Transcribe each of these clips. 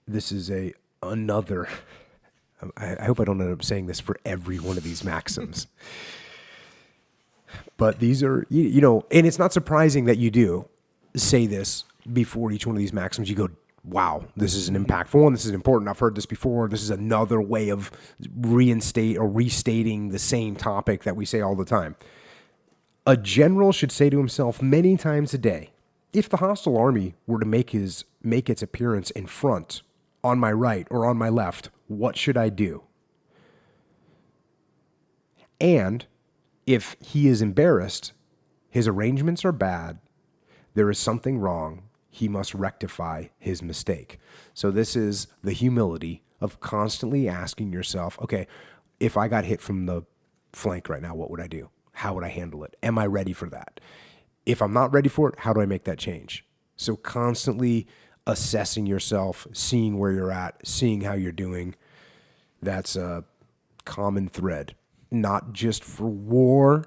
this is another. I hope I don't end up saying this for every one of these maxims. But these are, and it's not surprising that you do say this before each one of these maxims. You go, wow, this is an impactful one. This is important. I've heard this before. This is another way of restating the same topic that we say all the time. A general should say to himself many times a day, if the hostile army were to make its appearance in front, on my right or on my left, what should I do? And if he is embarrassed, his arrangements are bad, there is something wrong, he must rectify his mistake. So this is the humility of constantly asking yourself, okay, if I got hit from the flank right now, what would I do? How would I handle it? Am I ready for that? If I'm not ready for it, how do I make that change? So constantly assessing yourself, seeing where you're at, seeing how you're doing, that's a common thread. Not just for war,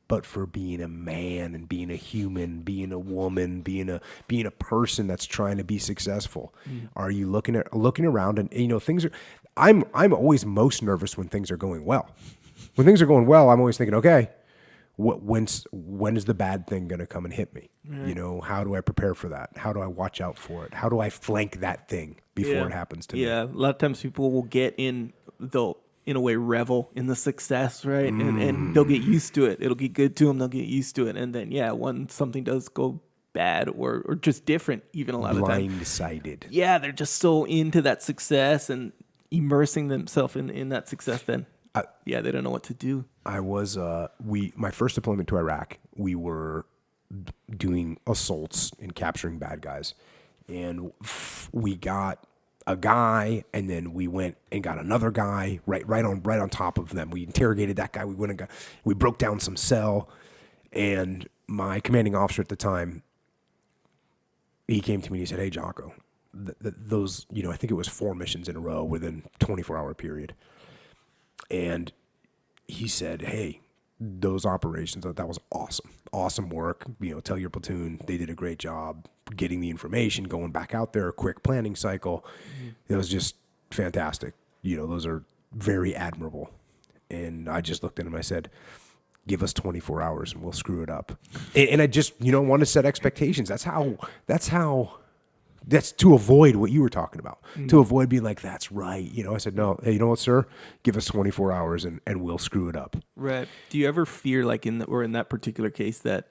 but for being a man and being a human, being a woman, being a person that's trying to be successful. Are you looking around and things are? I'm always most nervous when things are going well. When things are going well, I'm always thinking, okay, when is the bad thing going to come and hit me? Right. How do I prepare for that? How do I watch out for it? How do I flank that thing before it happens to me? Yeah, a lot of times people will get in a way, revel in the success, right? And they'll get used to it. It'll get good to them. They'll get used to it. And then, when something does go bad or just different, even a lot of times. Blindsided. Yeah, they're just so into that success and immersing themselves in that success then. They don't know what to do. I was, my first deployment to Iraq, we were doing assaults and capturing bad guys. And we got a guy, and then we went and got another guy right on top of them. We interrogated that guy. We broke down some cell, and my commanding officer at the time, he came to me and he said, "Hey, Jocko, those, I think it was 4 missions in a row within 24-hour period." And he said, "Hey, those operations, that was awesome. Awesome work. Tell your platoon they did a great job getting the information, going back out there, a quick planning cycle. It was just fantastic. Those are very admirable." And I just looked at him and I said, "Give us 24 hours and we'll screw it up." And I just, want to set expectations. That's to avoid what you were talking about, to avoid being like, "That's right." I said, "No, hey, you know what, sir? Give us 24 hours and we'll screw it up." Right. Do you ever fear, like in that particular case, that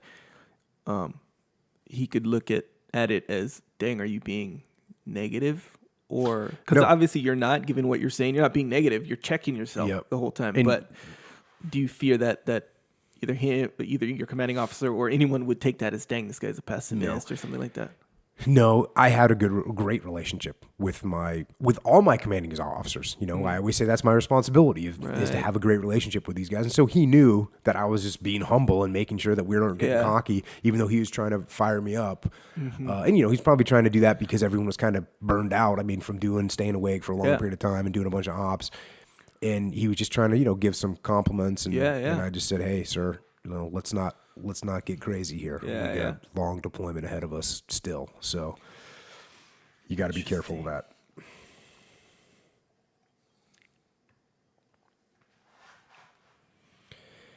he could look at it as, "Dang, are you being negative?" Or because obviously you're not, given what you're saying, you're not being negative. You're checking yourself the whole time. But do you fear that either your commanding officer or anyone would take that as, "Dang, this guy's a pessimist," or something like that? No, I had a great relationship with all my commanding officers. I always say that's my responsibility is to have a great relationship with these guys. And so he knew that I was just being humble and making sure that we weren't getting cocky, even though he was trying to fire me up. And he's probably trying to do that because everyone was kind of burned out. I mean, from staying awake for a long period of time and doing a bunch of ops. And he was just trying to, give some compliments. And I just said, "Hey, sir, let's not get crazy here. We got long deployment ahead of us still. So you got to be careful of that."